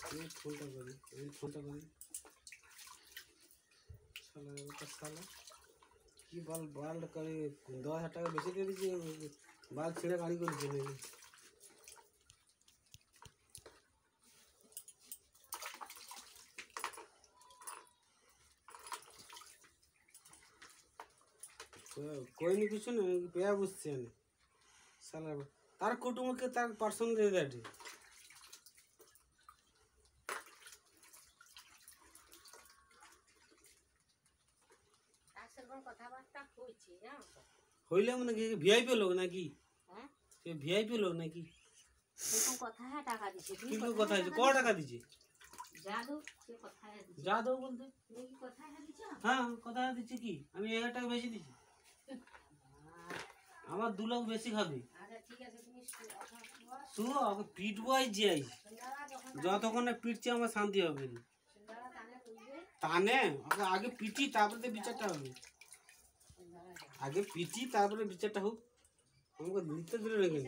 ফোনটা করি সালা কি বাল করে 10,000 টাকা বেশি দিয়ে দিচ্ছে বাল ছিঁড়ে গাড়ি করে চলে कोई नहीं कुछ नहीं पेया बुझছে না সালা তার কুটুমকে তার পার্সন দিয়ে দেয় হইলে মানে কি ভিআইপি লোক নাকি হ্যাঁ সে ভিআইপি লোক নাকি এরকম কথা হ্যাঁ টাকা দিছে কি কথা আছে কত টাকা দিছে জাদু সে কথা দিছে জাদু বলতে এই কথা দিছে হ্যাঁ কথা দিছে কি আমি 1000 টাকা বেশি দিছি আমার 2 লাখ বেশি খাবে আচ্ছা ঠিক আছে তুমি শুনো আগে পিটবো যাই যতক্ষণ না পিটছে আমার শান্তি হবে না টানে আগে পিটি তারপরে তো বিচারটা হবে আগে পিটি তারপরে বিচারটা হোক আমাকে দিতে দিলে রেখে